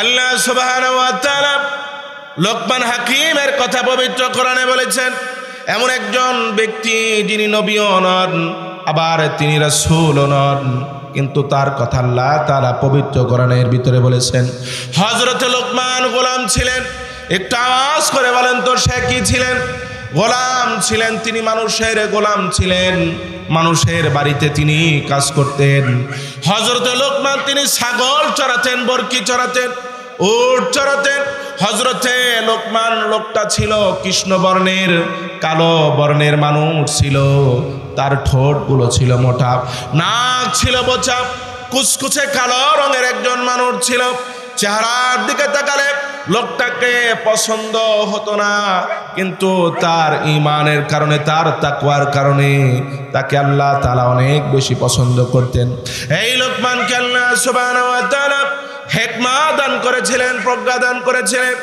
আল্লাহ সুবহানাহু ওয়া তাআলা লোকমান হাকিমের কথা পবিত্র কোরআনে বলেছেন, এমন একজন ব্যক্তি যিনি নবীও নন আবার তিনি রাসূলও নন, কিন্তু তার কথা আল্লাহ তাআলা পবিত্র কোরআনের ভিতরে বলেছেন। হযরত লোকমান গোলাম ছিলেন। একটু আওয়াজ করে বলেন তো সে কি ছিলেন? গোলাম ছিলেন। তিনি মানুষের গোলাম ছিলেন, মানুষের বাড়িতে তিনি কাজ করতেন। হযরত লোকমান তিনি ছাগল চড়াতেন, বরকি চড়াতেন, উট চড়াতেন। হযরতে লোকমান লোকটা ছিল কৃষ্ণ বর্ণের, কালো বর্ণের মানুষ ছিল। তার ঠোঁটগুলো ছিল মোটা, নাক ছিল বোচা, কুচকুচে কালো রঙের একজন মানুষ ছিল। চেহারার দিকে তাকালে লোকটাকে পছন্দ হতো না, কিন্তু তার ঈমানের কারণে, তার তাকওয়ার কারণে তাকে আল্লাহ তাআলা অনেক বেশি পছন্দ করতেন। এই লোকমানকে আল্লাহ সুবহানাহু ওয়া তাআলা হিকমা দান করেছিলেন, প্রজ্ঞা দান করেছিলেন।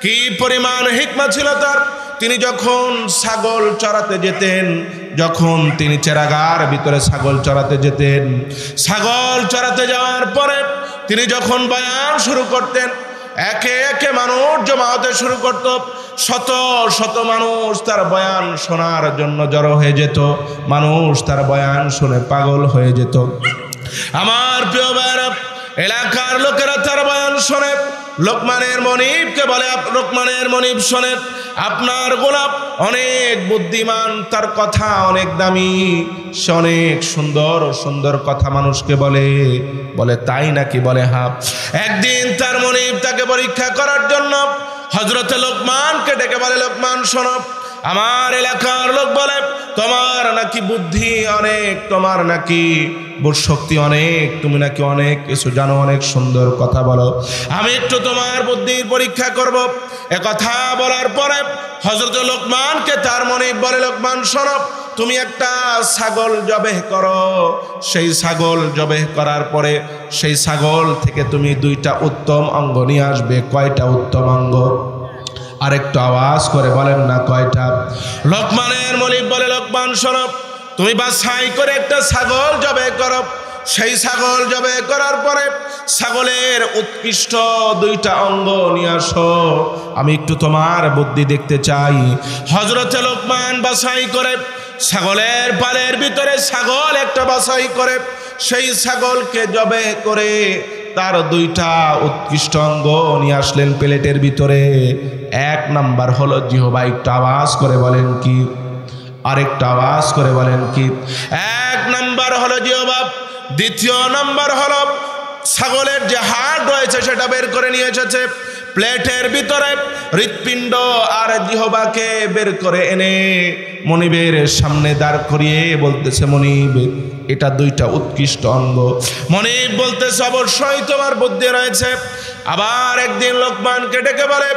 কি পরিমাণ হিকমা ছিল তার! তিনি যখন ছাগল চড়াতে যেতেন, যখন তিনি চেরাগার ভিতরে ছাগল চড়াতে যেতেন, ছাগল চড়াতে যাওয়ার পরে তিনি যখন বয়ান শুরু করতেন, একে একে মানুষ জমা হতে শুরু করত। শত শত মানুষ তার বয়ান শোনার জন্য জড়ো হয়ে যেত। মানুষ তার বয়ান শুনে পাগল হয়ে যেত। আমার প্রিয় ভাইরা, এলাকার লোকেরা তার বয়ান শোনে। লোকমানের মনিবকে বলে, লোকমানের মনিব শোনেন, আপনার গোলাপ অনেক বুদ্ধিমান, তার কথা অনেক দামি, সে অনেক সুন্দর সুন্দর কথা মানুষকে বলে। বলে তাই নাকি? বলে হ্যাঁ। একদিন তার মনিব তাকে পরীক্ষা করার জন্য হযরতে লোকমানকে ডেকে বলে, লোকমান শোনো, আমার এলাকার লোক বলে তোমার নাকি বুদ্ধি অনেক, তোমার নাকি বুদ্ধিশক্তি অনেক, তুমি নাকি অনেক কিছু জানো, অনেক সুন্দর কথা বলো, আমি একটু তোমার বুদ্ধির পরীক্ষা করব। এ কথা বলার পরে হযরত লোকমানকে তার মনিব বলে, লোকমান শোনো, তুমি একটা ছাগল জবেহ করো। সেই ছাগল জবেহ করার পরে সেই ছাগল থেকে তুমি দুইটা উত্তম অঙ্গ নিয়ে আসবে। কয়টা উত্তম অঙ্গ? আরেকটু আওয়াজ করে বলেন না কয়টা? লোকমানের মনিব বলে, লোকমান শোনো, তুমি বাছাই করে একটা ছাগল জবেহ করো। সেই ছাগল জবেহ করার পরে ছাগলের উৎকৃষ্ট দুইটা অঙ্গ নিয়ে আসো, আমি একটু তোমার বুদ্ধি দেখতে চাই। হযরতে লোকমান বাছাই করে ছাগলের পালের ভিতরে ছাগল একটা বাছাই করে সেই ছাগলকে জবেহ করে তার দুইটা উৎকৃষ্ট অঙ্গ নিয়ে আসলেন প্লেটের ভিতরে। এক নাম্বার হলো জিহ্বা। একটু আওয়াজ করে বলেন কি? আরেকটা আওয়াজ করে বলেন কি? এক নাম্বার হলো জিহ্বা। দ্বিতীয় নাম্বার হলো ছাগলের যে হাড় রয়েছে সেটা বের করে নিয়ে এসেছে প্লেটের ভিতরে। হৃৎপিণ্ড আর জিহ্বাকে বের করে এনে মনিবের সামনে দাঁড় করিয়ে বলতেছে, মনিব, এটা দুইটা উৎকৃষ্ট অঙ্গ। মনিব বলতেছে, অবশ্যই তোমার বুদ্ধি রয়েছে। আবার একদিন লোকমানকে ডেকে বলে,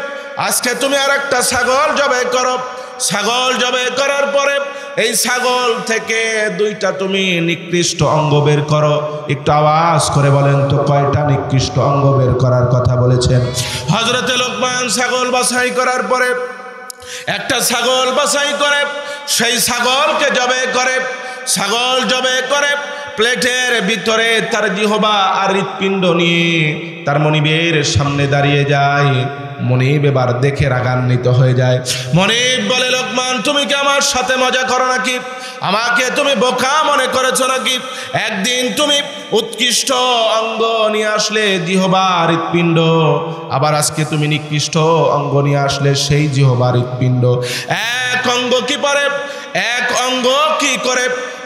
আজকে তুমি আর একটা ছাগল জবেহ করো। ছাগল জবেহ করার পরে এই ছাগল থেকে দুইটা তুমি নিকৃষ্ট অঙ্গ বের করো। একটু আওয়াজ করে বলেন তো কয়টা নিকৃষ্ট অঙ্গ বের করার কথা বলেছেন? হযরতে লোকমান ছাগল বাছাই করার পরে একটা ছাগল বাছাই করে সেই ছাগলকে জবেহ করে। ছাগল জবেহ করে প্লেটের ভিতরে তার জিহ্বা আর হৃৎপিণ্ড নিয়ে তার মনিবের সামনে দাঁড়িয়ে যায়। মনিব এবার দেখে রাগান্বিত হয়ে যায়। মনিব বলে, লোকমান, তুমি কি আমার সাথে মজা করো নাকি? আমাকে তুমি বোকা মনে করেছো নাকি? একদিন তুমি উৎকৃষ্ট অঙ্গ নিয়ে আসলে জিহ্বা হৃৎপিণ্ড, আবার আজকে তুমি নিকৃষ্ট অঙ্গ নিয়ে আসলে সেই জিহ্বা হৃৎপিণ্ড। এক অঙ্গ কি পারে, এক অঙ্গ কি করে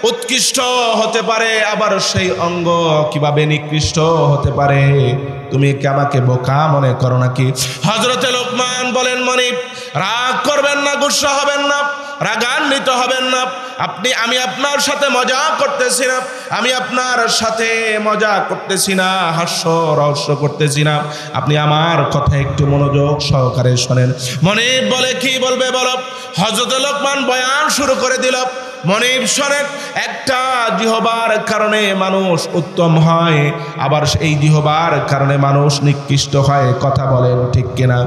উৎকৃষ্ট হতে পারে, আবার সেই অঙ্গ কিভাবে নিকৃষ্ট হতে পারে? তুমি কি আমাকে বোকা মনে করো নাকি? হযরতে লোকমান বলেন, মনিব, রাগ করবেন না, গুসা হবেন না, রাগান্বিত হবেন না। আমি আপনার সাথে মজা করতেছি না, আমি আপনার সাথে মজা করতেছি না, হাস্য রহস্য করতেছি না। আপনি আমার কথা একটু মনোযোগ সহকারে শোনেন। মনিব বলে, কি বলবে বলো? হযরতে লোকমান বয়ান শুরু করে দিল। মনিব শোনেন, একটা জিহ্বার কারণে মানুষ উত্তম হয়, আবার এই জিহ্বার কারণে মানুষ নিকৃষ্ট হয়। কথা বলেন ঠিক কিনা?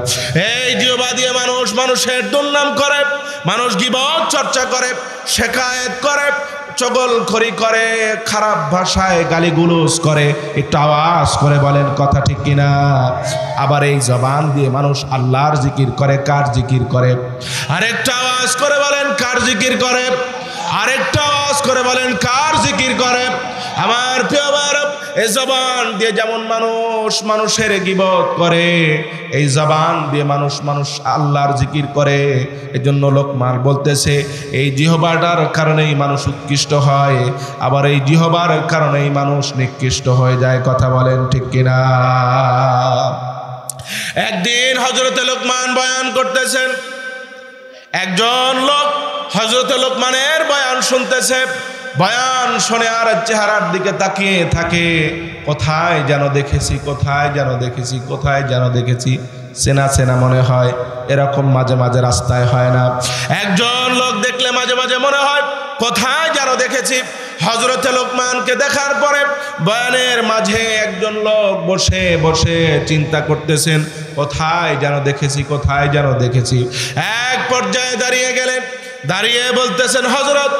এই জিহ্বা দিয়ে মানুষ মানুষের দুর্নাম করে, মানুষ গীবত চর্চা করে, শেকায়েত করে, চগলখড়ি করে, খারাপ ভাষায় গালিগুলোজ করে, একটু আওয়াজ করে বলেন কথা ঠিক কিনা? আবার এই জবান দিয়ে মানুষ আল্লাহর জিকির করে, কার জিকির করে? আরেকটা আওয়াজ করে বলেন কার জিকির করে? আরেকটা আওয়াজ করে বলেন কার জিকির করে? আমার প্রিয় ভাইরা, এই জবান দিয়ে যেমন মানুষ মানুষের গীবত করে, এই জবান দিয়ে মানুষ আল্লাহর জিকির করে। এজন্য লোকমান বলতেছে এই জিহ্বাটার কারণেই মানুষ উৎকৃষ্ট হয়, আবার এই জিহ্বার কারণেই মানুষ নিকৃষ্ট হয়ে যায়। কথা বলেন ঠিক কিনা? একদিন হযরতে লোকমান বয়ান করতেছেন, একজন লোক হযরতে লোকমানের বয়ান শুনতেছে। বয়ান শুনে আর চেহারার দিকে তাকিয়ে থাকে, কোথায় যেন দেখেছি, কোথায় যেন দেখেছি, কোথায় যেন দেখেছি, চেনা চেনা মনে হয়। এরকম মাঝে মাঝে রাস্তায় হয় না? একজন লোক দেখলে মাঝে মাঝে মনে হয় কোথায় যেন দেখেছি। হযরতে লোকমানকে দেখার পরে বয়ানের মাঝে একজন লোক বসে বসে চিন্তা করতেছেন, কোথায় যেন দেখেছি, কোথায় যেন দেখেছি। এক পর্যায়ে দাঁড়িয়ে গেলেন, দাঁড়িয়ে বলতেছেন, হযরত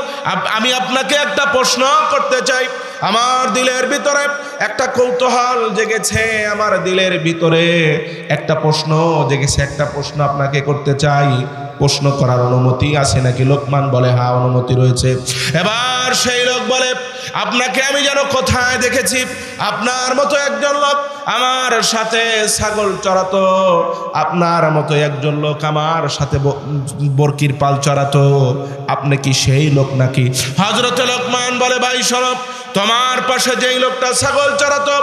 আমি আপনাকে একটা প্রশ্ন করতে চাই। আমার দিলের ভিতরে একটা কৌতূহল জেগেছে, আমার দিলের ভিতরে একটা প্রশ্ন জেগেছে, একটা প্রশ্ন আপনাকে করতে চাই। প্রশ্ন করার অনুমতি আছে নাকি? লোকমান বলে হ্যাঁ, অনুমতি রয়েছে। এবার সেই লোক বলে, আপনাকে আমি যেন কোথায় দেখেছি, আপনার মতো একজন লোক আমার সাথে ছাগল চড়াতো, আপনার মতো একজন লোক আমার সাথে বরকির পাল চড়াতো, আপনি কি সেই লোক নাকি? হযরতে লোকমান বলে, ভাই শোনো, তোমার পাশে যেই লোকটা ছাগল চড়াতো,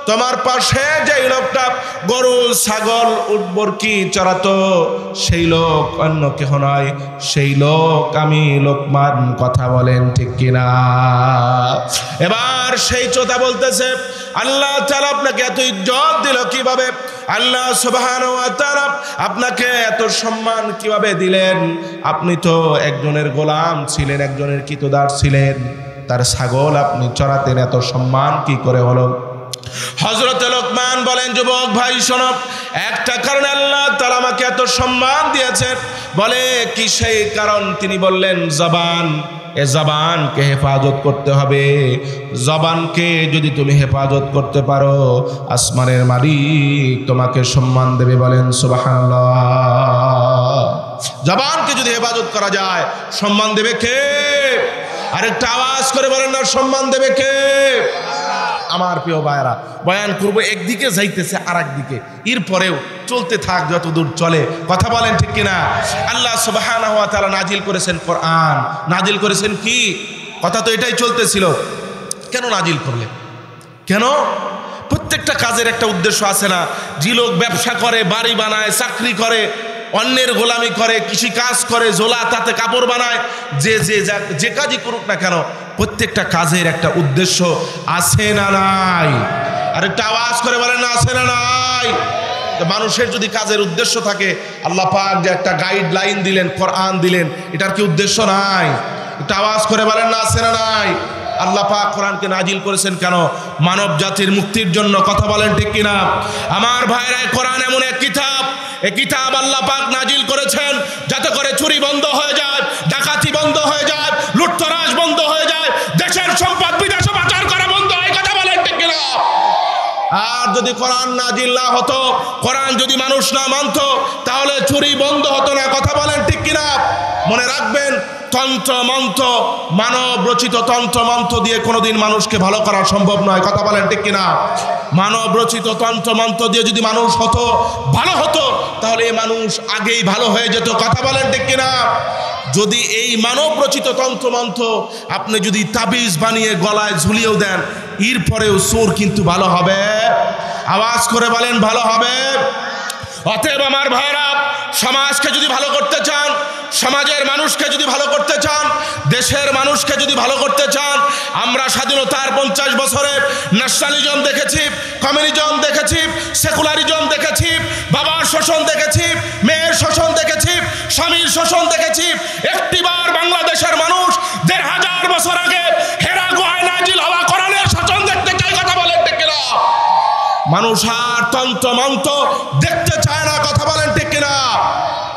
তোমার পাশে যেই লোকটা গরু ছাগল উট বরকি চড়াতো, সেই লোক অন্য কেহ নয়, সেই লোক আমি লোকমান। কথা বলেন ঠিক কিনা? এবার সেই চোতা বলতেছে, আল্লাহ তাআলা আপনাকে এত ইজ্জত দিল কিভাবে? আল্লাহ সুবহানাহু ওয়া তাআলা আপনাকে এত সম্মান কিভাবে দিলেন? আপনি তো একজনের গোলাম ছিলেন, একজনের কিতদার ছিলেন, তার ছাগল আপনি চড়াতেন, এত সম্মান কি করে হলো? হযরতে লোকমান বলেন, যুবক ভাই শোনো, একটা কারণে আল্লাহ তাআলা আমাকে এত সম্মান দিয়েছেন। বলে কি সেই কারণ? তিনি বললেন, জবান। এ জবানকে হেফাজত করতে হবে। জবানকে যদি তুমি হেফাজত করতে পারো, আসমানের মালিক তোমাকে সম্মান দেবে। বলেন সুবহানাল্লাহ। জবানকে যদি হেফাজত করা যায়, সম্মান দেবে কে? আরেকটা আওয়াজ করে বলেন না, সম্মান দেবে কে? আমার প্রিয় ভাইরা, বয়ান করবো, একদিকে যাইতেছে আর একদিকে, এরপরেও চলতে থাক যত দূর চলে। কথা বলেন ঠিক কিনা? আল্লাহ সুবহানাহু ওয়া তাআলা নাজিল করেছেন কোরআন। নাজিল করেছেন কি? কথা তো এটাই চলতেছিল। কেন নাজিল করলেন? কেন? প্রত্যেকটা কাজের একটা উদ্দেশ্য আছে না? যে লোক ব্যবসা করে, বাড়ি বানায়, চাকরি করে, অন্যের গোলামি করে, কৃষি কাজ করে, জোলা তাতে কাপড় বানায়, যে কাজই করুক না কেন, প্রত্যেকটা কাজের একটা উদ্দেশ্য আছে না নাই? আর একটা আওয়াজ করে বলেন না, আছে না নাই? মানুষের যদি কাজের উদ্দেশ্য থাকে, আল্লাহ পাক যে একটা গাইডলাইন দিলেন, কোরআন দিলেন, এটার কি উদ্দেশ্য নাই? একটা আওয়াজ করে বলেন না, আছে না নাই? আল্লাহ পাক কোরআনকে নাজিল করেছেন কেন? মানব জাতির মুক্তির জন্য। কথা বলেন ঠিক কিনা? আমার ভাইরা, কোরআন এমন এক কিতাব, এই কিতাব আল্লাহ পাক নাজিল করেছেন যাতে করে চুরি বন্ধ হয়ে যায়, ডাকাতি বন্ধ হয়ে যায়, লুটতরাজ বন্ধ হয়ে যায়, দেশের সম্পদ বিদেশে পাচার করা বন্ধ হয়। কথা বলেন ঠিক কিনা? আর যদি কোরআন নাজিল না হতো, কোরআন যদি মানুষ না মানত, তাহলে চুরি বন্ধ হতো না। কথা বলেন ঠিক কিনা? মনে রাখবেন, তন্ত্র মন্ত্র, মানব রচিত তন্ত্র মন্ত্র দিয়ে কোনোদিন মানুষকে ভালো করা সম্ভব নয়। কথা বলেন ঠিক কিনা? মানব রচিত তন্ত্র মন্ত্র দিয়ে যদি মানুষ হতো, ভালো হতো, তাহলে এই মানুষ আগেই ভালো হয়ে যেত। কথা বলেন ঠিক কিনা? যদি এই মানব রচিত তন্ত্র মন্ত্র আপনি যদি তাবিজ বানিয়ে গলায় ঝুলিয়েও দেন, এরপরেও চোর কিন্তু ভালো হবে। আওয়াজ করে বলেন, ভালো হবে। অতএব আমার ভাইরা, সমাজকে যদি ভালো করতে চান, সমাজের মানুষকে যদি ভালো করতে চান, দেশের মানুষকে যদি ভালো করতে চান, আমরা স্বাধীনতার 50 বছরে ন্যাশনালিজম দেখেছি, কমিউনিজম দেখেছি, সেকুলারিজম দেখেছি, বাবার শোষণ দেখেছি, মেয়ের শোষণ দেখেছি, স্বামীর শোষণ দেখেছি। একটিবার বাংলাদেশের মানুষ 1500 বছর আগে হেরা গুহায় নাজিল হওয়া কোরআনের শাসন দেখতে চায়। কথা বলেন ঠিক কিনা? মানুষ আর তন্ত্র মন্ত্র দেখতে চায় না। কথা বলেন ঠিক কিনা?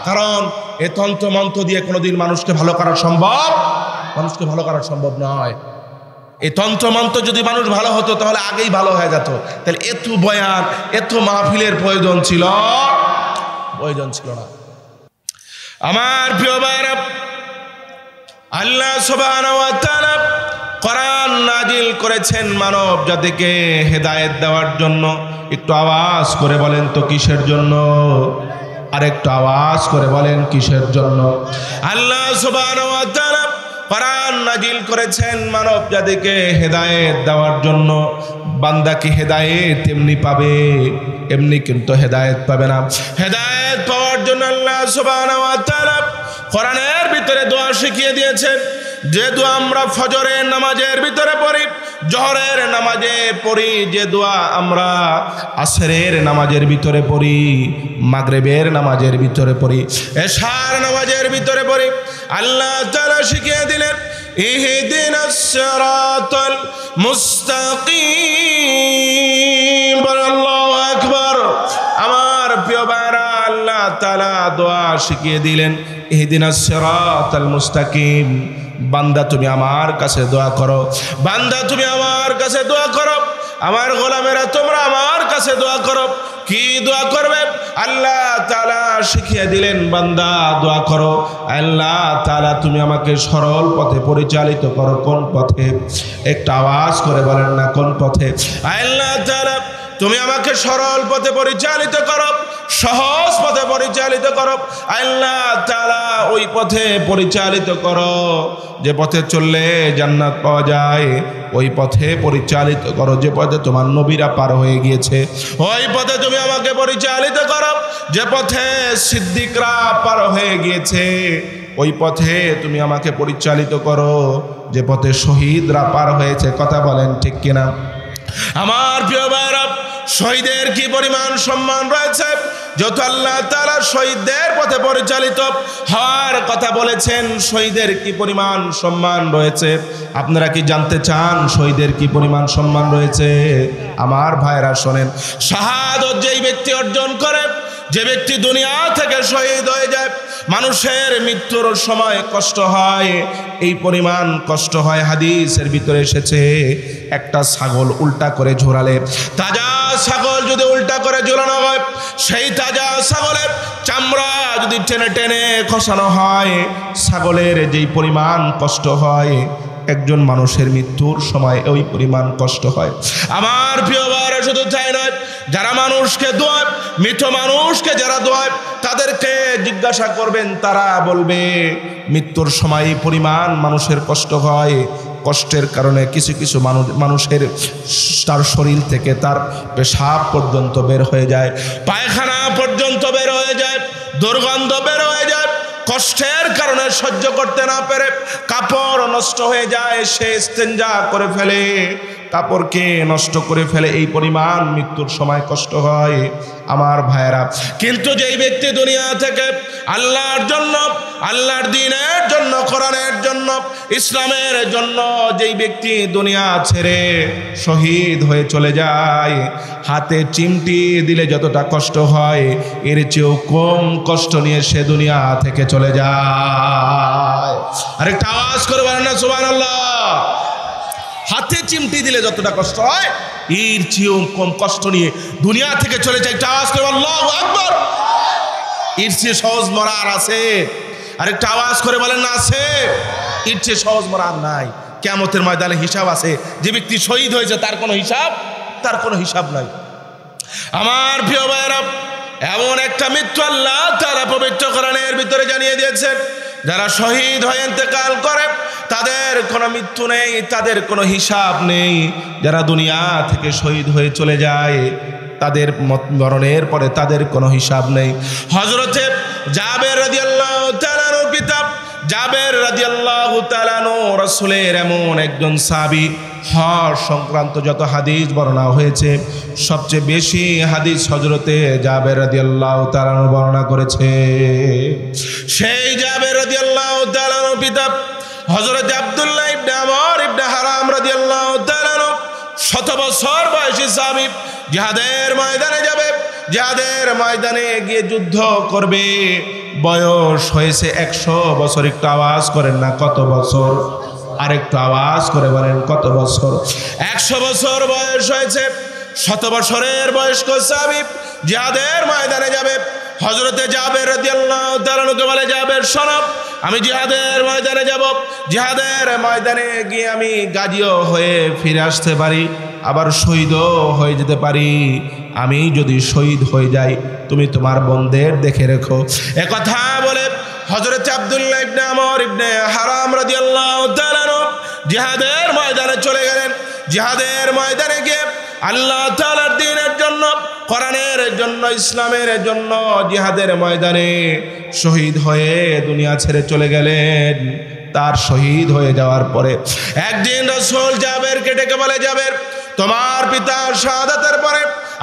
কারণ এই তন্ত্র মন্ত্র দিয়ে কোনোদিন মানুষকে ভালো করা সম্ভব মানুষকে ভালো করা সম্ভব নয়। এই তন্ত্রমন্ত্র যদি মানুষ ভালো হতো তাহলে আগেই ভালো হয়ে যেত। তাহলে এত বয়ান, এত মাহফিলের প্রয়োজন ছিল না। আমার প্রিয় ভাইরা, আল্লাহ সুবহানাহু ওয়া তাআলা কোরআন নাজিল করেছেন মানব জাতিকে হেদায়েত দেওয়ার জন্য। একটু আওয়াজ করে বলেন তো কিসের জন্য? আর একটু আওয়াজ করে বলেন কিসের জন্য? আল্লাহ সুবহানাহু ওয়া তাআলা কোরআন নাজিল করেছেন মানব জাতিকে হেদায়েত দেওয়ার জন্য। বান্দা কি হেদায়েত এমনি পাবে? এমনি কিন্তু হেদায়েত পাবে না। হেদায়েত পাওয়ার জন্য আল্লাহ সুবহানাহু ওয়া তাআলা কোরআনের ভিতরে দোয়া শিখিয়ে দিয়েছেন। যে দোয়া আমরা ফজরের নামাজের ভিতরে পড়ি, জোহরের নামাজে পড়ি, যে দোয়া আমরা আসরের নামাজের ভিতরে পড়ি, মাগরিবের নামাজের ভিতরে পড়ি, এশার নামাজের ভিতরে পড়ি, আল্লাহ তাআলা শিখিয়ে দিলেন ইহদিনাস সিরাতাল মুস্তাকিম। আল্লাহু আকবার। আমার প্রিয় ভাইরা, আল্লাহ তাআলা দোয়া শিখিয়ে দিলেন ইহদিনাস সিরাতাল মুস্তাকিম। বান্দা তুমি আমার কাছে দোয়া করো, বান্দা তুমি আমার কাছে দোয়া করো, আমার গোলামেরা তোমরা আমার কাছে দোয়া করো। কি দোয়া করবে? আল্লাহ তাআলা শিখিয়ে দিলেন বান্দা দোয়া করো, আল্লাহ তাআলা তুমি আমাকে সরল পথে পরিচালিত করো। কোন পথে? একটা আওয়াজ করে বলেন না, কোন পথে? আল্লাহ তাআলা তুমি আমাকে সরল পথে পরিচালিত করো, সহজ পথে পরিচালিত করো। আল্লাহ তাআলা ওই পথে পরিচালিত করো যে পথে চললে জান্নাত পাওয়া যায়, ওই পথে পরিচালিত করো যে পথে তোমার নবীরা পার হয়ে গিয়েছে, ওই পথে তুমি আমাকে পরিচালিত করো যে পথে সিদ্দিকরা পার হয়ে গিয়েছে, ওই পথে তুমি আমাকে পরিচালিত করো যে পথে শহীদরা পার হয়েছে। কথা বলেন ঠিক কিনা? আমার প্রিয় ভাইরা, শহীদের কি পরিমাণ সম্মান রয়েছে! যত আল্লাহ তাআলা শহীদদের পথে পরিচালিত হওয়ার কথা বলেছেন, শহীদের কি পরিমাণ সম্মান রয়েছে। আপনারা কি জানতে চান শহীদের কি পরিমাণ সম্মান রয়েছে? আমার ভাইরা শোনেন, শাহাদত যেই ব্যক্তি অর্জন করে, যে ব্যক্তি দুনিয়া থেকে শহীদ হয়ে যায়, মানুষের মৃত্যুর সময় কষ্ট হয়, এই পরিমাণ কষ্ট হয়। হাদিসের ভিতরে এসেছে একটা ছাগল উল্টা করে ঝোলালে, তাজা ছাগল যদি উল্টা করে ঝোলানো হয়, সেই তাজা ছাগলের চামড়া যদি টেনে টেনে খসানো হয়, ছাগলের যেই পরিমাণ কষ্ট হয়, একজন মানুষের মৃত্যুর সময় ওই পরিমাণ কষ্ট হয়। আমার প্রিয় ভাইরা, শুধু তাই নয়, যারা মানুষকে দোয়ায়, মৃত মানুষকে যারা দোয়ায়, তাদেরকে জিজ্ঞাসা করবেন, তারা বলবে মৃত্যুর সময় এই পরিমাণ মানুষের কষ্ট হয়। কষ্টের কারণে কিছু কিছু মানুষের তার শরীর থেকে তার পেশাব পর্যন্ত বের হয়ে যায়, পায়খানা পর্যন্ত বের হয়ে যায়, দুর্গন্ধ বের হয়ে যায়। কষ্টের কারণে সহ্য করতে না পেরে কাপড় নষ্ট হয়ে যায়, সে ইস্তেঞ্জা করে ফেলে, কাপড়কে নষ্ট করে ফেলে। এই পরিমাণ মৃত্যুর সময় কষ্ট হয় আমার ভাইয়েরা। কিন্তু যেই ব্যক্তি দুনিয়া থেকে আল্লাহর জন্য, আল্লাহর দ্বীনের জন্য, কোরআনের জন্য, ইসলামের জন্য যেই ব্যক্তি দুনিয়া ছেড়ে শহীদ হয়ে চলে যায়, হাতে চিমটি দিলে যতটা কষ্ট হয়, এর চেয়েও কম কষ্ট নিয়ে সে দুনিয়া থেকে চলে যায়। আরেকটা আওয়াজ করে বলেন না সুবহানাল্লাহ। হাতে চিমটি দিলে যতটা কষ্ট হয়, এর চেয়েও কম কষ্ট নিয়ে দুনিয়া থেকে চলে যায়। একটা আওয়াজ করে আল্লাহু আকবার। এর চেয়ে সহজ মরা আর আছে? আরেকটা আওয়াজ করে বলেন না আছে? এর চেয়ে সহজ মরা আর নাই। কিয়ামতের ময়দানে হিসাব আছে। যে ব্যক্তি শহীদ হয়েছে তার কোনো হিসাব নাই। আমার প্রিয় ভাইরা, এমন একটা মৃত্যু আল্লাহ তাআলা পবিত্র কোরআনের ভিতরে জানিয়ে দিয়েছেন, যারা শহীদ হয়ে ইন্তেকাল করে তাদের কোনো মৃত্যু নেই, তাদের কোনো হিসাব নেই। যারা দুনিয়া থেকে শহীদ হয়ে চলে যায়, তাদের মরণের পরে তাদের কোনো হিসাব নেই। হযরতে জাবের রাদিয়াল্লাহু তাআলা আনহুর পিতা জাবের রাদিয়াল্লাহু তাআলা আনহু রাসূলের এমন একজন সাহাবী, হজ সংক্রান্ত যত হাদিস বর্ণনা হয়েছে, সবচেয়ে বেশি হাদিস হযরতে জাবের রাদিয়াল্লাহু তাআলা আনহু বর্ণনা করেছে। সেই জাবের রাদিয়াল্লাহু তাআলা আনহুর পিতা হযরত আব্দুল্লাহ ইবনে আমর ইবনে হারাম রাদিয়াল্লাহু তাআলা আনহু শত বছর বয়সী সাহাবী, জিহাদের ময়দানে যাবে, জিহাদের ময়দানে গিয়ে যুদ্ধ করবে। বয়স হয়েছে 100 বছর। একটু আওয়াজ করেন না, কত বছর? আরেকটু আওয়াজ করে বলেন কত বছর? 100 বছর বয়স হয়েছে। 100 বছরের বয়স্ক সাহাবী জিহাদের ময়দানে যাবে। হযরতে জাবের রাদিয়াল্লাহু তাআলা কে বলে, জাবের শোনো, আমি জিহাদের ময়দানে যাব। জিহাদের ময়দানে গিয়ে আমি গাজীও হয়ে ফিরে আসতে পারি, আবার শহীদও হয়ে যেতে পারি। আমি যদি শহীদ হয়ে যাই তুমি তোমার বোনদের দেখে রেখো। একথা বলে হযরত আব্দুল্লাহ ইবনে আমর ইবনে হারাম রাদিয়াল্লাহু তাআলা জিহাদের ময়দানে চলে গেলেন। জিহাদের ময়দানে গিয়ে আল্লাহ তাআলার দ্বীনের জন্য, কোরআনের জন্য, ইসলামের জন্য জিহাদের ময়দানে শহীদ হয়ে দুনিয়া ছেড়ে চলে গেলেন। তার শহীদ হয়ে যাওয়ার পরে একদিন রাসূল জাবেরকে ডেকে বলে, জাবের, তোমার পিতার শাহাদাতের পরে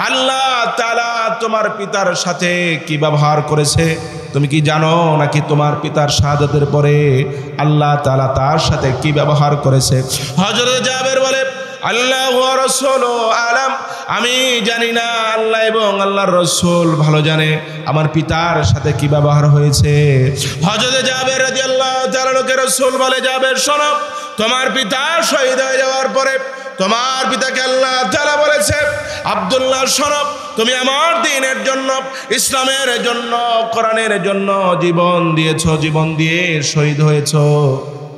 আল্লাহ তাআলা তোমার পিতার সাথে কি ব্যবহার করেছে তুমি কি জানো নাকি? তোমার পিতার শাহাদাতের পরে আল্লাহ তাআলা তার সাথে কি ব্যবহার করেছে? হযরত জাবের বলে, আল্লাহ ওয়া রাসূলু আলাম, আমি জানি না, আল্লাহ এবং আল্লাহর রাসূল ভালো জানে আমার পিতার সাথে কি ব্যবহার হয়েছে। হযরত জাবের রাদিয়াল্লাহু তাআলা কে রাসূল বলে, জাবের শোনো, তোমার পিতা শহীদ হয়ে যাওয়ার পরে তোমার পিতাকে আল্লাহ তাআলা বলেছে, আব্দুল্লাহ শোনো, তুমি আমার দ্বীনের জন্য, ইসলামের জন্য, কোরআনের জন্য জীবন দিয়েছো, জীবন দিয়ে শহীদ হয়েছো।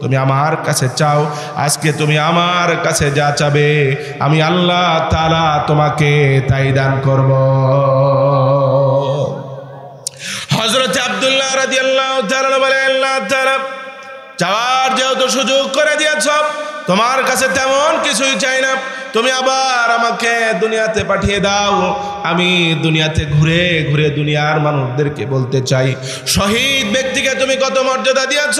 তুমি আমার কাছে চাও, আজকে তুমি আমার কাছে যা চাবে আমি আল্লাহ তাআলা তোমাকে তাই দান করব। হযরত আব্দুল্লাহ রাদিয়াল্লাহু তাআলা বলে, আল্লাহ তাআলা চাওয়ার যেহেতু সুযোগ করে দিয়েছ, তোমার কাছে তেমন কিছুই চাই না, তুমি আবার আমাকে দুনিয়াতে পাঠিয়ে দাও। আমি দুনিয়াতে ঘুরে ঘুরে দুনিয়ার মানুষদেরকে বলতে চাই, শহীদ ব্যক্তিকে তুমি কত মর্যাদা দিয়েছ,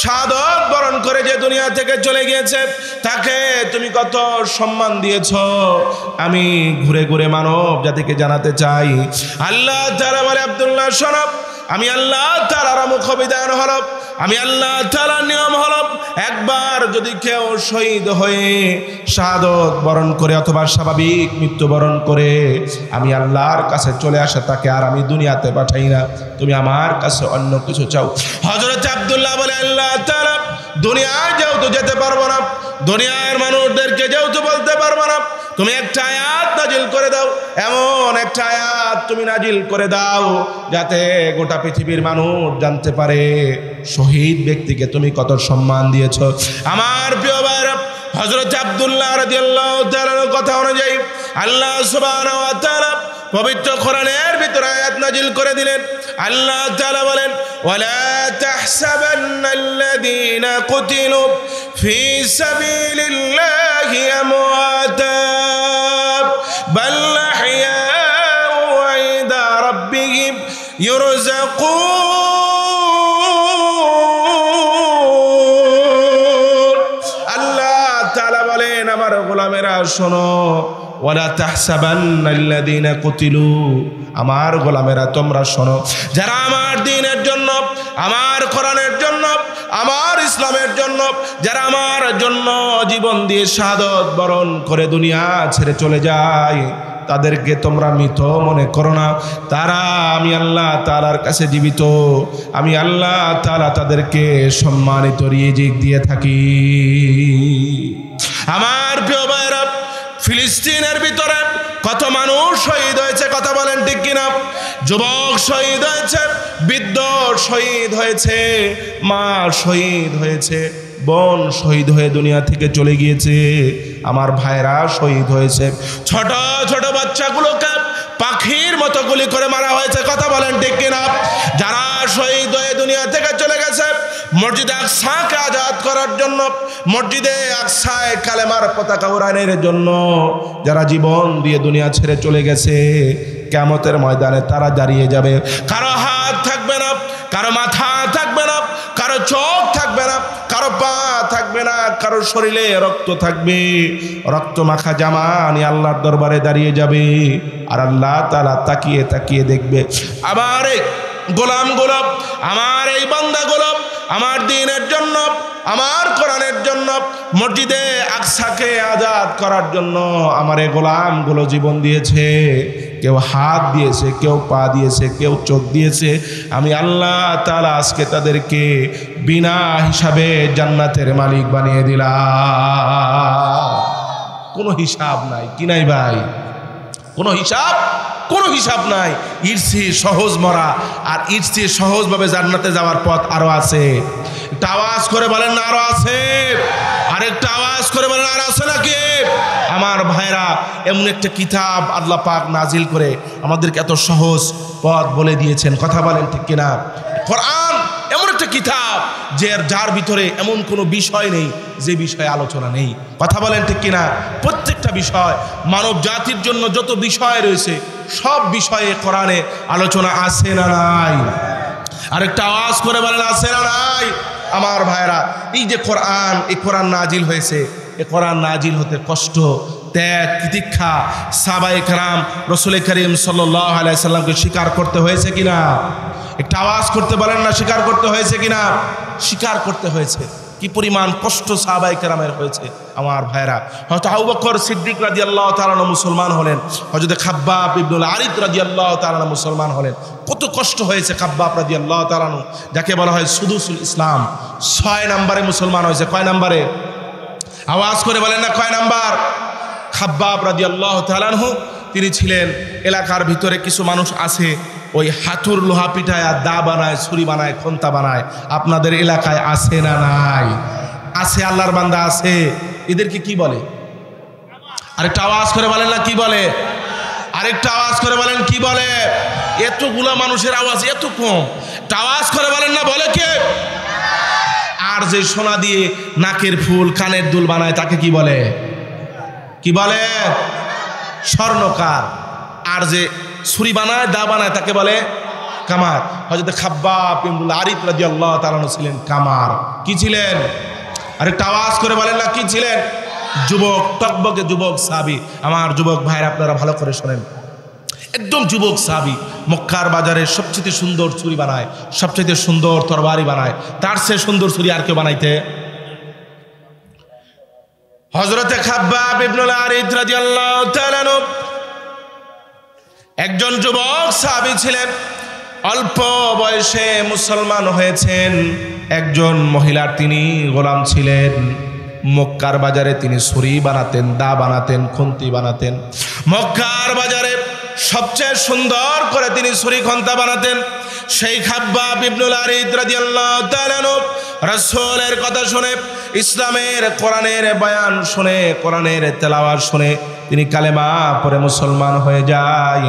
শাহাদাত বরণ করে যে দুনিয়া থেকে চলে গিয়েছে তাকে তুমি কত সম্মান দিয়েছ। আমি ঘুরে ঘুরে মানব জাতিকে জানাতে চাই। আল্লাহ তাআলা বলে, আব্দুল্লাহ শোনো, আমি আল্লাহ তাআলার মুখবিধান হলো, আমি আল্লাহ তাআলার নিয়ম হলো, একবার যদি কেউ শহীদ হয়ে শাহাদাত বরণ করে অথবা স্বাভাবিক মৃত্যুবরণ করে আমি আল্লাহর কাছে চলে আসে, তাকে আর আমি দুনিয়াতে পাঠাই না, তুমি আমার কাছে অন্য কিছু চাও। হযরত আব্দুল্লাহ বলে, আল্লাহ তাআলা দুনিয়ায় যেহেতু যেতে পারবো না, দুনিয়ার মানুষদেরকে যেহেতু বলতে পারবো না, তুমি একটা আয়াত নাজিল করে দাও, এমন একটা আয়াত তুমি নাজিল করে দাও যাতে গোটা পৃথিবীর মানুষ জানতে পারে শহীদ ব্যক্তিকে তুমি কত সম্মান দিয়েছো। আমার প্রিয় ভাইরা, হযরত আব্দুল্লাহ রাদিয়াল্লাহু তাআলার কথা অনুযায়ী আল্লাহ সুবহানাহু ওয়া তাআলা পবিত্র কোরআনের ভিতরে আয়াত নাজিল করে দিলেন। আল্লাহ তাআলা বলেন, ওয়ালা তাহসাবান্নাল্লাযীনা কুতিলু ফি সাবিলিল্লাহি আমওয়াতা বাল আহইয়াউ ইনদা রাব্বিহিম ইরযাকুন। আল্লাহ তাআলা বলেন, আমার গোলামেরা শোনো, ওয়ালা তাহসাবান্নাল্লাযীনা কুতিলু, আমার গোলামেরা তোমরা শোনো, যারা আমার দ্বীনের জন্য, আমার কোরআনের জন্য, আমার ইসলামের জন্য, যারা আমার জন্য জীবন দিয়ে শাহাদাত বরণ করে দুনিয়া ছেড়ে চলে যায়, তাদেরকে তোমরা মৃত মনে করো না, তারা আমি আল্লাহ তাআলার কাছে জীবিত। আমি আল্লাহ তাআলা তাদেরকে সম্মানিত রিজিক দিয়ে থাকি। আমার প্রিয় ভাইরা, ফিলিস্তিনের ভিতরে কত মানুষ শহীদ হয়েছে, কথা বলেন ঠিক কিনা? যুবক শহীদ হয়েছে, বৃদ্ধ শহীদ হয়েছে, মা শহীদ হয়েছে, বোন শহীদ হয়ে দুনিয়া থেকে চলে গিয়েছে, আমার ভাইরা শহীদ হয়েছে, ছোট ছোট বাচ্চাগুলোকে পাখির মতো গুলি করে মারা হয়েছে, কথা বলেন ঠিক কিনা? যারা শহীদ হয়ে দুনিয়া থেকে চলে গেছে মসজিদে আকসাকে আজাদ করার জন্য, মসজিদে আকসায় কালেমার পতাকা উড়ানোর জন্য যারা জীবন দিয়ে দুনিয়া ছেড়ে চলে গেছে, কিয়ামতের ময়দানে তারা দাঁড়িয়ে যাবে। কারো হাত থাকবে না, কারো মাথা থাকবে না, কারো চোখ থাকবে না, কারো পা থাকবে না, কারো শরীরে রক্ত থাকবে, রক্ত মাখা জামা নিয়ে আল্লাহর দরবারে দাঁড়িয়ে যাবে। আর আল্লাহ তাআলা তাকিয়ে তাকিয়ে দেখবে, আমার এই গোলামগুলো, আমার এই বান্দাগুলো আমার দ্বীনের জন্য, আমার কোরআনের জন্য, মসজিদে আকসাকে আজাদ করার জন্য আমার এই গোলামগুলো জীবন দিয়েছে। কেউ হাত দিয়েছে, কেউ পা দিয়েছে, কেউ চোখ দিয়েছে। আমি আল্লাহ তাআলা আজকে তাদেরকে বিনা হিসাবে জান্নাতের মালিক বানিয়ে দিলাম। কোনো হিসাব নাই, কি নাই ভাই? কোনো হিসাব নাই। এর চেয়ে সহজ মরা আর এর চেয়ে সহজভাবে জান্নাতে যাওয়ার পথ আরো আছে। একটা আওয়াজ করে বলেন না আরো আছে? আরেকটা আওয়াজ করে বলেন আর আছে নাকি? আমার ভাইরা, এমন একটা কিতাব আল্লাহ পাক নাজিল করে আমাদেরকে এত সহজ পথ বলে দিয়েছেন। কথা বলেন ঠিক কিনা? কোরআন এমন একটা কিতাব যার ভিতরে এমন কোনো বিষয় নেই যে বিষয়ে আলোচনা নেই। কথা বলেন ঠিক কিনা? প্রত্যেকটা বিষয়, মানব জাতির জন্য যত বিষয় রয়েছে সব বিষয়ে কোরআনে আলোচনা আছে না নাই? আরেকটা আওয়াজ করে বলেন আছে না নাই? আমার ভাইরা, এই যে কোরআন, এই কোরআন নাজিল হয়েছে, এই কোরআন নাজিল হতে কষ্ট, ত্যাগ, তিতিক্ষা সাহাবায়ে কেরাম রাসূল করিম সাল্লাল্লাহু আলাইহি সাল্লামকে স্বীকার করতে হয়েছে কিনা? একটা আওয়াজ করতে বলেন না, স্বীকার করতে হয়েছে কিনা? স্বীকার করতে হয়েছে। কি পরিমাণ কষ্ট সাহাবায়ে কেরামের হয়েছে আমার ভাইরা। হযরত আবু বকর সিদ্দিক রাদিয়াল্লাহু তাআলা মুসলমান হলেন, হযরত খাব্বাব ইবনুল আরিদ রাদিয়াল্লাহু তাআলা মুসলমান হলেন। কত কষ্ট হয়েছে খাব্বাব রাদিয়াল্লাহু তাআলা, যাকে বলা হয় সুদুসুল ইসলাম, 6 নম্বরে মুসলমান হয়েছে। কয় নম্বরে? আওয়াজ করে বলেন না কয় নাম্বার? খাব্বাব রাদিয়াল্লাহু তাআলা তিনি ছিলেন, এলাকার ভিতরে কিছু মানুষ আছে ওই হাতুর লোহা পিঠায় আর দা বানায়, ছুরি বানায়, খন্তা বানায়। আপনাদের এলাকায় আছে না নাই? আছে, আল্লাহর বান্দা আছে। এদেরকে কি বলে? আরেকটা আওয়াজ করে বলেন না কি বলে? আরেকটা আওয়াজ করে বলেন কি বলে? এতগুলা মানুষের আওয়াজ এত কম, আওয়াজ করে বলেন না বলে কে? আর যে সোনা দিয়ে নাকের ফুল কানের দুল বানায় তাকে কি বলে? কি বলে? স্বর্ণকার। আর যে ছুরি বানায়, দা বানায় তাকে বলে কামার। হযরত খাব্বাব ইবনুল আরিদ রাদিয়াল্লাহু তাআলা ছিলেন কামার। কি ছিলেন? আরেকটা আওয়াজ করে বলেন না কি ছিলেন? যুবক, টকবকে যুবক সাহাবী। আমার যুবক ভাইরা, আপনারা ভালো করে শোনেন, একদম যুবক সাহাবী, মক্কার বাজারে সবচেয়ে সুন্দর ছুরি বানায়, সবচেয়ে সুন্দর তরবারি বানায়। তার চেয়ে সুন্দর ছুরি আর কেউ বানাইতে? হযরতে খাব্বাব ইবনুল আরিদ রাদিয়াল্লাহু তাআলা একজন যুবক সাহাবী ছিলেন, অল্প বয়সে মুসলমান হয়েছেন। একজন মহিলার তিনি গোলাম ছিলেন। মক্কার বাজারে তিনি ছুরি বানাতেন, দা বানাতেন, খুন্তি বানাতেন। মক্কার বাজারে সবচেয়ে সুন্দর করে তিনি ছুরি খন্তা বানাতেন। সেই খাব্বাব ইবনুল আরিদ রাদিয়াল্লাহু তাআলা রাসূলের কথা শুনে, ইসলামের কোরআনের বয়ান শুনে, কোরআনের তেলাওয়াত শুনে তিনি কালেমা পড়ে মুসলমান হয়ে যায়।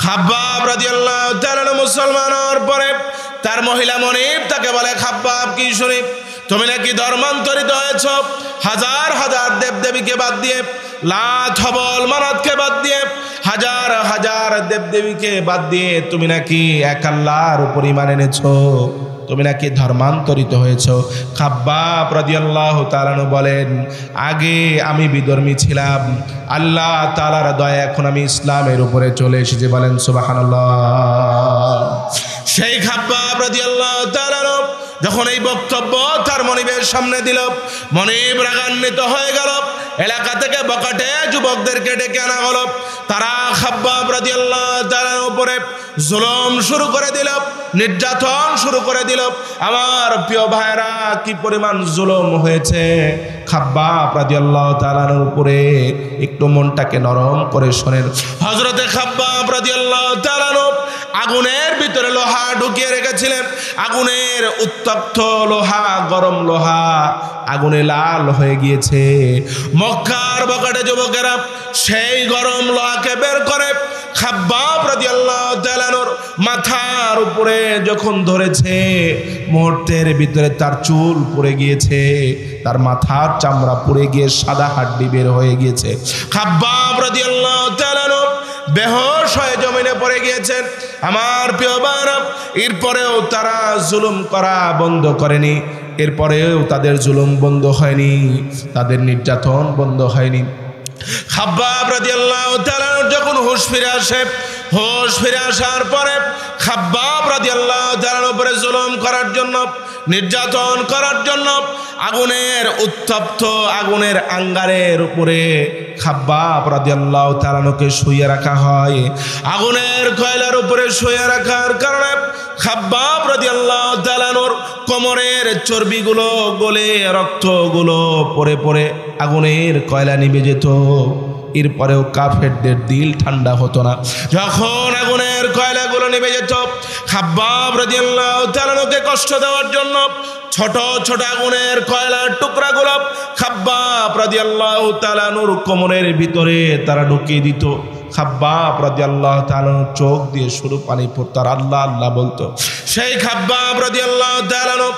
খাব্বাব রাদিয়াল্লাহু তাআলা মুসলমান হওয়ার পরে তার মহিলা মনিব তাকে বলে, খাব্বাব কি শুনি তুমি নাকি ধর্মান্তরিত হয়েছ? হাজার হাজার দেবদেবীকে বাদ দিয়ে, লাত হবল মানাতকে বাদ দিয়ে, হাজার হাজার দেবদেবীকে বাদ দিয়ে তুমি নাকি এক আল্লাহর উপর ঈমান এনেছো, তুমি নাকি ধর্মান্তরিত হয়েছ। খাব্বাব রাদিয়াল্লাহু তাআলা বলেন, আগে আমি বিধর্মী ছিলাম, আল্লাহ তাআলার দয়া এখন আমি ইসলামের উপরে চলে এসেছি। বলেন সুবহানাল্লাহ। সেই খাব্বাব রাদিয়াল্লাহু তাআলা যখন এই বক্তব্য তার মনিবের সামনে দিল, মনিব রাগান্বিত হয়ে গেল। এলাকা থেকে বকাটে যুবকদেরকে ডেকে আনা হলো। তারা খাব্বাব রাদিয়াল্লাহু তাআলার উপরে জুলুম শুরু করে দিল, নির্যাতন শুরু করে দিল। আমার প্রিয় ভাইরা, কি পরিমাণ জুলুম হয়েছে খাব্বাব রাদিয়াল্লাহু তাআলার উপরে। একটু মনটাকে নরম করে শোনেন। হযরতে খাব্বাব রাদিয়াল্লাহু তাআলা আগুনের ভিতরে লোহা ঢুকিয়ে রেখেছিলেন। আগুনের উত্তপ্ত লোহা, গরম লোহা আগুনে লাল হয়ে গিয়েছে। মক্কার বকাটে যুবকেরা সেই গরম লোহাকে বের করে খাব্বাব রাদিয়াল্লাহু তাআলার মাথার উপরে যখন ধরেছে, মুহূর্তের ভিতরে তার চুল পুড়ে গিয়েছে, তার মাথার চামড়া পুড়ে গিয়ে সাদা হাড্ডি বের হয়ে গিয়েছে। খাব্বাব রাদিয়াল্লাহু তাআলা বেহুশ হয়ে জমিনে পড়ে গিয়েছেন। আমার প্রিয় ভাইরা, এরপরেও তারা জুলুম করা বন্ধ করেনি, এরপরেও তাদের জুলুম বন্ধ হয়নি, তাদের নির্যাতন বন্ধ হয়নি। খাব্বাব রাদিয়াল্লাহু তাআলা যখন হুঁশ ফিরে আসে, হুঁশ ফিরে আসার পরে খাব্বাব রাদিয়াল্লাহু তাআলার উপরে জুলুম করার জন্য, নির্যাতন করার জন্য আগুনের উত্তপ্ত আগুনের আঙ্গারের উপরে খাব্বাব রাদিয়াল্লাহু তাআলাকে শুইয়ে রাখা হয়। আগুনের কয়লার উপরে শুইয়ে রাখার কারণে খাব্বাব রাদিয়াল্লাহু তাআলার কোমরের চর্বিগুলো গলে রক্তগুলো পড়ে পড়ে আগুনের কয়লা নিভে যেত। এরপরেও কাফেরদের দিল ঠান্ডা হতো না। যখন আগুনের কয়লাগুলো নিভে যেত, খাব্বাব রাদিয়াল্লাহু তাআলাকে কষ্ট দেওয়ার জন্য ছোট ছোট আগুনের কয়লার টুকরাগুলো খাব্বাব রাদিয়াল্লাহু তাআলার কোমরের ভিতরে তারা ঢুকিয়ে দিত। খাব্বাব রাদিয়াল্লাহু তাআলা চোখ দিয়ে শুরু পানি পড়তো আর আল্লাহ আল্লাহ বলতো। সেই খাব্বাব রাদিয়াল্লাহু তাআলা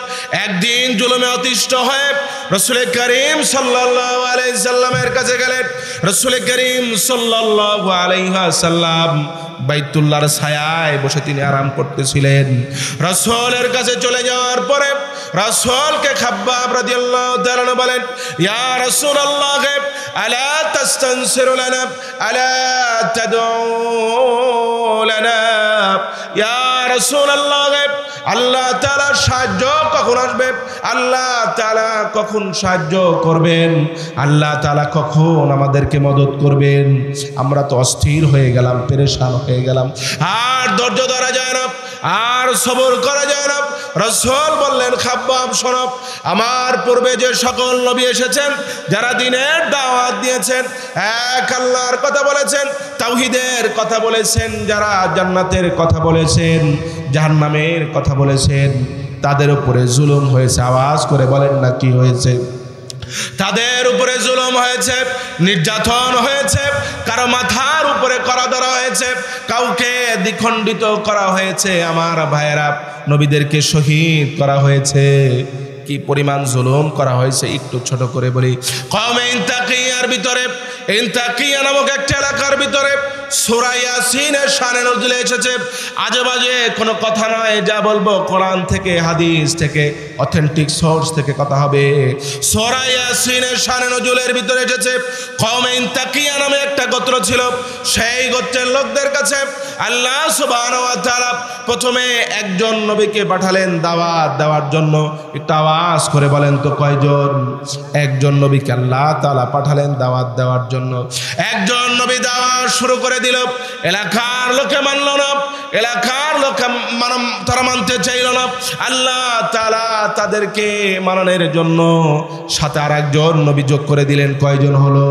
একদিন জুলুমে অতিষ্ঠ হয়ে রাসূল করিম সাল্লাল্লাহু আলাইহি সাল্লামের কাছে গেলেন। রাসূল করিম সাল্লাল্লাহু আলাইহি সাল্লাম বাইতুল্লাহর ছায়ায় বসে তিনি আরাম করতেছিলেন। রাসূলের কাছে চলে যাওয়ার পরে রাসূলকে খাব্বাব রাদিয়াল্লাহু তাআলা বলেন, ইয়া রাসূলুল্লাহ আলা তাস্তানসিরু লানা আলা তাদউ লানা। ইয়া রাসূলুল্লাহ, আল্লাহ তাআলার সাহায্য কখন আসবে? আল্লাহ তাআলা কখন সাহায্য করবেন? আল্লাহ তাআলা কখন আমাদেরকে মদত করবেন? আমরা তো অস্থির হয়ে গেলাম, পেরেশান হয়ে গেলাম, আর ধৈর্য ধরা যায় না, আর সবর করা যায় না। রাসূল বললেন, খাব্বাব শোনো, আমার পূর্বে যে সকল নবী এসেছেন যারা দ্বীনের দাওয়াত দিয়েছেন, এক আল্লাহর কথা বলেছেন, তাওহীদের কথা বলেছেন, যারা জান্নাতের কথা বলেছেন, জাহান্নামের কথা বলেছেন, তাদের উপরে জুলুম হয়েছে। আওয়াজ করে বলেন না কি হয়েছে? তাদের উপরে জুলুম হয়েছে, নির্যাতন হয়েছে, কারো মাথার উপরে করা ধরা হয়েছে, কাউকে দ্বিখণ্ডিত করা হয়েছে। আমার ভাইয়েরা, নবীদেরকে শহীদ করা হয়েছে। কি পরিমাণ জুলুম করা হয়েছে একটু ছোট করে বলি। কওমে ইনতাকিয়ার ভিতরে, ইনতাকিয়া নামক একটা এলাকার ভিতরে সূরা ইয়াসিনের শানে নজুলে এসেছে। আজে বাজে কোনো কথা নয়, যা বলবো কোরআন থেকে, হাদিস থেকে, অথেন্টিক সোর্স থেকে কথা হবে। সূরা ইয়াসিনের শানে নজুলের ভিতরে এসেছে, কওমে ইনতাকিয়া নামে একটা গোত্র ছিল। সেই গোত্রের লোকদের কাছে আল্লাহ সুবহানাহু ওয়া তাআলা প্রথমে একজন নবীকে পাঠালেন দাওয়াত দেওয়ার জন্য। একটু আওয়াজ করে বলেন তো কয়জন? একজন নবীকে আল্লাহ তাআলা পাঠালেন দাওয়াত দেওয়ার জন্য। একজন নবী দাওয়াত শুরু করে দিল, এলাকার লোকে মানল না, এলাকার লোকে তারা মানতে চাইল না। আল্লাহ তাআলা তাদেরকে মাননের জন্য সাথে আর একজন নবী যোগ করে দিলেন। কয়জন হলো?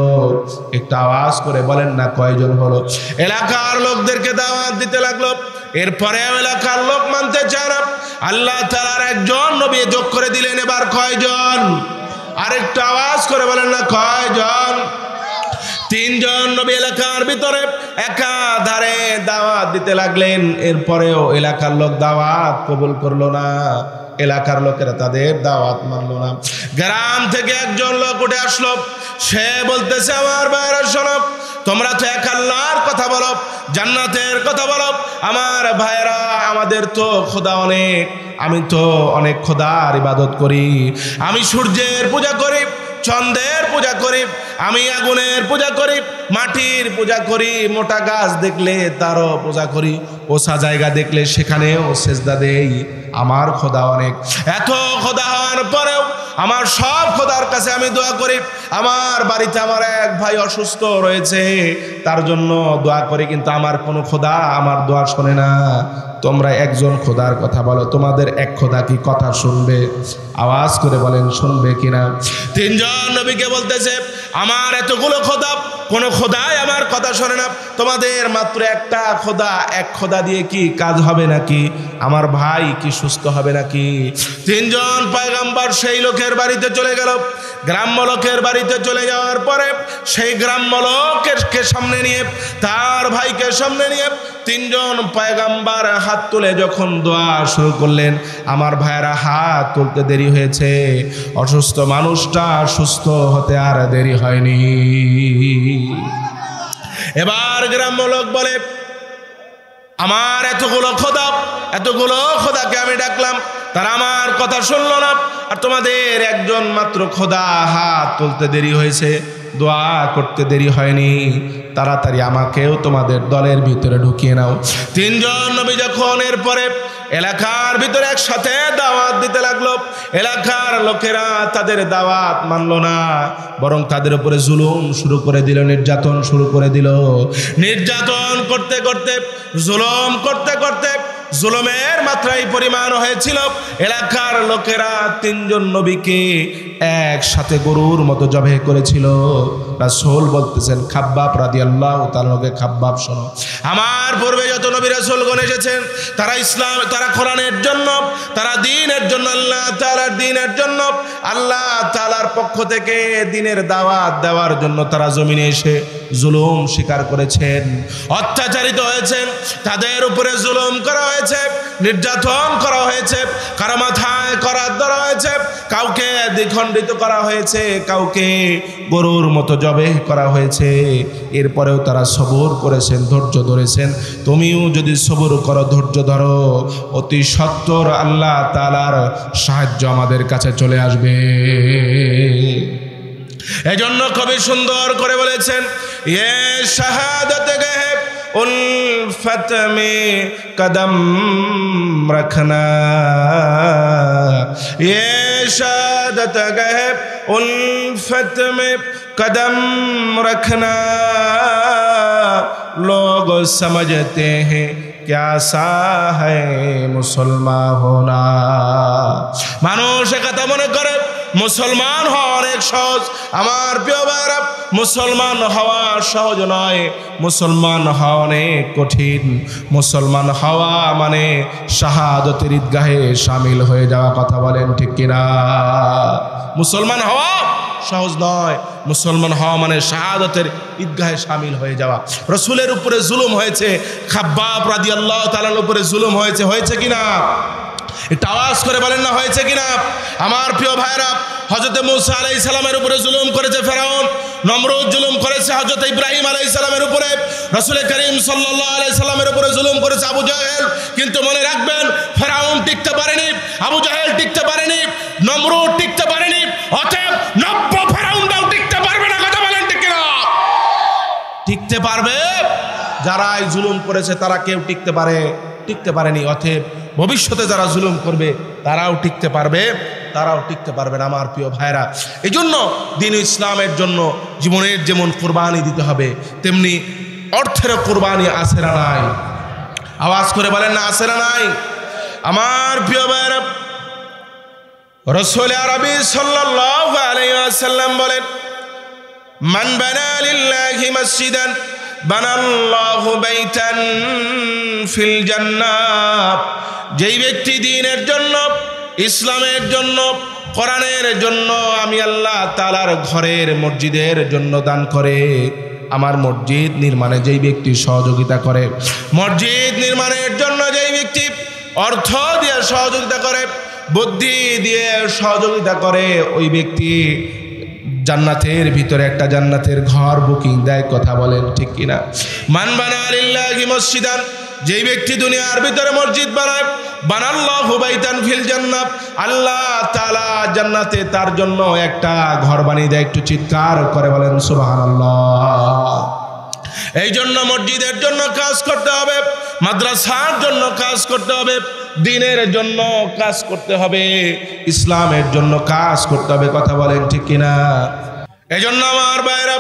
একটু আওয়াজ করে বলেন না কয়জন হলো? এলাকার লোকদেরকে দাওয়াত দিতে লাগলো, এরপরে এলাকার লোক মানতে চায় না। আল্লাহ তাআলার একজন নবী যোগ করে দিলেন। এবার কয়জন? আরেকটু আওয়াজ করে বলেন না কয়জন? তিনজন নবী এলাকার ভিতরে একাধারে দাওয়াত দিতে লাগলেন। এরপরেও এলাকার লোক দাওয়াত কবুল করলো না, এলাকার লোকেরা তাদের দাওয়াত মানলো না। গ্রাম থেকে একজন লোক উঠে আসলো, সে বলতেছে, আমার ভাইরা শোনো, তোমরা তো এক আল্লাহর কথা বলো, জান্নাতের কথা বলো। আমার ভাইরা, আমাদের তো খোদা অনেক, আমি তো অনেক খোদার ইবাদত করি। আমি সূর্যের পূজা করি, চন্দ্রের পূজা করি, আমি আগুনের পূজা করি, মাটির পূজা করি, মোটা গাছ দেখলে তারও পূজা করি, ওসা জায়গা দেখলে সেখানেও সেজদা দেই। আমার খোদা অনেক। এত খোদা হওয়ার পরেও আমার সব খোদার কাছে আমি দোয়া করি। আমার বাড়িতে আমার এক ভাই অসুস্থ রয়েছে, তার জন্য দোয়া করি, কিন্তু আমার কোনো খোদা আমার দোয়া শোনে না। তোমরা একজন খোদার কথা বলো, তোমাদের এক খোদা কি কথা শুনবে? আওয়াজ করে বলেন শুনবে কিনা? তিনজন নবীকে বলতেছে, আমার এতগুলো খোদা, কোনো খোদাই আমার কথা শোনে না। তোমাদের মাত্র একটা খোদা, এক খোদা দিয়ে কি কাজ হবে নাকি? আমার ভাই কি সুস্থ হবে নাকি? তিনজন পয়গম্বর সেই লোকের বাড়িতে চলে গেল। গ্রাম্য লোকের বাড়িতে চলে যাওয়ার পরে সেই গ্রাম্য লোকের সামনে নিয়ে, তার ভাইকে সামনে নিয়ে তিনজন পয়গম্বর হাত তুলে যখন দোয়া শুরু করলেন, আমার ভাইয়েরা হাত তুলতে দেরি হয়েছে, অসুস্থ মানুষটা সুস্থ হতে আর দেরি হয়নি। এবার গ্রাম্য লোক বলে, আমার এতগুলো খোদাকে আমি ডাকলাম, তারা আমার কথা শুনলো না, আর তোমাদের একজন মাত্র খোদা হাত তুলতে দেরি হয়েছে। দোয়া করতে দেরি হয়নি, তাড়াতাড়ি আমাকেও তোমাদের দলের ভিতরে ঢুকিয়ে নাও। তিনজন নবী যখন এরপরে এলাকার ভিতরে একসাথে দাওয়াত দিতে লাগলো, এলাকার লোকেরা তাদের দাওয়াত মানলো না, বরং তাদের উপরে জুলুম শুরু করে দিল, নির্যাতন শুরু করে দিল। নির্যাতন করতে করতে, জুলুম করতে করতে জুলুমের মাত্রায় পরিমাণ হয়েছিল, এলাকার লোকেরা তিনজন নবীকে একসাথে গরুর মতো জবাহ করেছিল। রাসূল বলতেছেন, খাব্বাব রাদিয়াল্লাহু তাআলাকে, খাব্বাব শোনো, আমার পূর্বে যত নবী রাসূলগণ এসেছেন তারা ইসলাম, তারা কোরআনের জন্য, তারা দ্বীনের জন্য, আল্লাহ তাআলার দ্বীনের জন্য, আল্লাহ তাআলার পক্ষ থেকে দ্বীনের দাওয়াত দেওয়ার জন্য তারা জমিনে এসে জুলুম স্বীকার করেছেন, অত্যাচারিত হয়েছেন, তাদের উপরে জুলুম করা হয়েছে, নির্যাতন করা হয়েছে, কারো মাথায় করাত ধরা হয়েছে, কাউকে দ্বিখণ্ডিত করা হয়েছে, কাউকে গরুর মতো জবাহ করা হয়েছে। এরপরেও তারা সবর করেছেন, ধৈর্য ধরেছেন। তুমিও যদি সবর করো, ধৈর্য ধরো, অতি সত্বর আল্লাহ তাআলার সাহায্য আমাদের কাছে চলে আসবে। এজন্য কবি সুন্দর করে বলেছেন, ইয়ে শাহাদাত গাহে उल्फत में कदम रखना, ये शहादत गह उल्फत में कदम रखना, लोग समझते हैं क्या सा है मुसलमान होना। মানুষ কথা মনে করে মুসলমান হওয়া অনেক সহজ। আমার প্রিয় ভাইরা, মুসলমান হওয়া সহজ নয়, মুসলমান হওয়া অনেক কঠিন। মুসলমান হওয়া মানে শাহাদতের ঈদগাহে শামিল হয়ে যাওয়া, কথা বলেন ঠিক কিনা? মুসলমান হওয়া সহজ নয়, মুসলমান হওয়া মানে শাহাদতের ঈদগাহে শামিল হয়ে যাওয়া। রাসূলের উপরে জুলুম হয়েছে, খাব্বাব রাদিয়াল্লাহু তাআলার উপরে জুলুম হয়েছে, হয়েছে কিনা? এটা আওয়াজ করে বলেন না, হয়েছে কিনা? আমার প্রিয় ভাইরা, হযরত মূসা আলাইহিস সালামের উপরে জুলুম করেছে ফেরাউন, নমরুদ জুলুম করেছে হযরত ইব্রাহিম আলাইহিস সালামের উপরে, রাসূল করিম সাল্লাল্লাহু আলাইহি সাল্লামের উপরে জুলুম করেছে আবু জাহেল। কিন্তু মনে রাখবেন, ফেরাউন টিকতে পারেনি, আবু জাহেল টিকতে পারেনি, নমরুদ টিকতে পারেনি, অতএব নব্য ফেরাউনটাও টিকতে পারবে না, কথা বলেন ঠিক কিনা? টিকতে পারবে যারা এই জুলুম করেছে, তারা কেউ টিকতে পারেনি। অতএব ভবিষ্যতে যারা জুলুম করবে তারাও টিকতে পারবে, তারাও টিকতে পারবেন। আমার প্রিয় ভাইরা, এই জন্য দ্বীন ইসলামের জন্য জীবনের যেমন কোরবানি দিতে হবে, তেমনি অর্থেরও কোরবানি আছে না নাই? আওয়াজ করে বলেন না, আছে না নাই? আমার প্রিয় ভাইরা, রাসূল আরবি সাল্লাল্লাহু আলাইহি ওয়াসাল্লাম বলেন, মান বানা লিল্লাহি মসজিদান বানাল্লাহু বাইতান ফিল জান্নাহ। যেই ব্যক্তি দ্বীনের জন্য, ইসলামের জন্য, কোরআনের জন্য, আমি আল্লাহ তাআলার ঘরের মসজিদের জন্য দান করে, আমার মসজিদ নির্মাণে যেই ব্যক্তি সহযোগিতা করে, মসজিদ নির্মাণের জন্য যেই ব্যক্তি অর্থ দিয়ে সহযোগিতা করে, বুদ্ধি দিয়ে সহযোগিতা করে, ওই ব্যক্তি জান্নাতের ভিতরে একটা জান্নাতের ঘর বুকিং দেয়, কথা বলেন ঠিক কিনা? মান বানা লিল্লাহি মসজিদান, যেই ব্যক্তি দুনিয়ার ভিতরে মসজিদ বানায়, বানাল্লাহু বাইতান ফিল জান্নাহ, আল্লাহ তাআলা জান্নাতে তার জন্য একটা ঘর বানিয়ে দেয়। একটু চিৎকার করে বলেন সুবহানাল্লাহ। এই জন্য মসজিদের জন্য কাজ করতে হবে, মাদ্রাসার জন্য কাজ করতে হবে, দ্বীনের জন্য কাজ করতে হবে, ইসলামের জন্য কাজ করতে হবে, কথা বলেন ঠিক কিনা? এই জন্য আমার ভাইরা,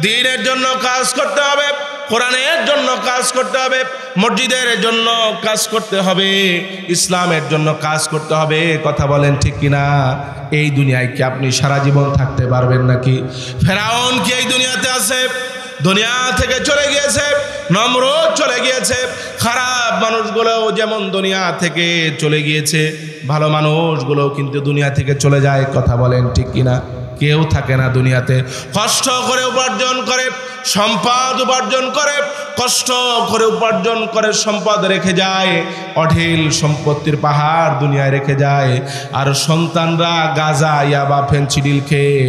দ্বীনের জন্য কাজ করতে হবে, কোরআনের জন্য কাজ করতে হবে, মসজিদের জন্য কাজ করতে হবে, ইসলামের জন্য কাজ করতে হবে, কথা বলেন ঠিক কিনা? এই দুনিয়ায় কি আপনি সারা জীবন থাকতে পারবেন নাকি? ফেরাউন কি এই দুনিয়াতে আছে? দুনিয়া থেকে চলে গিয়েছে, নমরুদ চলে গিয়েছে, খারাপ মানুষগুলোও যেমন দুনিয়া থেকে চলে গিয়েছে, ভালো মানুষগুলোও কিন্তু দুনিয়া থেকে চলে যায়, কথা বলেন ঠিক কিনা? কেউ থাকে না দুনিয়াতে। কষ্ট করে উপার্জন করে, সম্পদ উপার্জন করে, কষ্ট করে উপার্জন করে সম্পদ রেখে যায়, অঢেল সম্পত্তির পাহাড় দুনিয়ায় রেখে যায়, আর সন্তানরা গাঁজা, ইয়াবা, ফেনসিডিল খেয়ে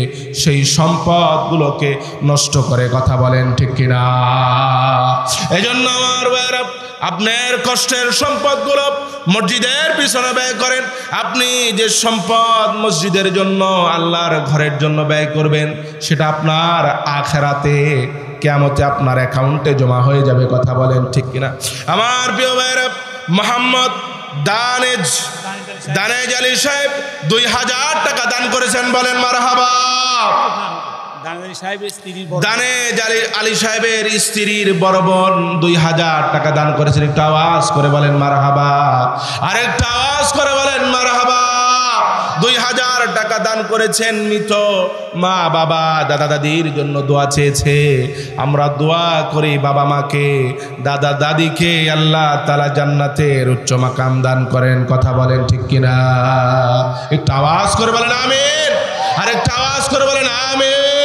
সেই সম্পদগুলোকে নষ্ট করে, কথা বলেন ঠিক কিনা? এই জন্য আমার ভাইরা, আপনার কষ্টের সম্পদগুলো মসজিদের পিছনে ব্যয় করেন। আপনি যে সম্পদ মসজিদের জন্য, আল্লাহর ঘরের জন্য ব্যয় করবেন, সেটা আপনার আখিরাতে কিয়ামতে আপনার অ্যাকাউন্টে জমা হয়ে যাবে। কথা বলেন ঠিক কিনা? আমার প্রিয় ভাইরা, মোহাম্মদ দানেজ আলী সাহেব 2000 টাকা দান করেছেন, বলেন মারহাবা। দানেজ আলী সাহেবের স্ত্রীর বড় বোন 2000 টাকা দান করেছেন। একটা আওয়াজ করে বলেন মারহাবা, আরেকটা আওয়াজ করে বলেন মারহাবা। 2000 টাকা দান করেছেন। মৃত মা বাবা দাদা দাদির জন্য দোয়া চেয়েছে। আমরা দোয়া করি বাবা মাকে, দাদা দাদিকে আল্লাহ তাআলা জান্নাতের উচ্চ মাকাম দান করেন। কথা বলেন ঠিক কিনা? একটা আওয়াজ করে বলেন আমিন, আরেকটা আওয়াজ করে বলেন আমিন।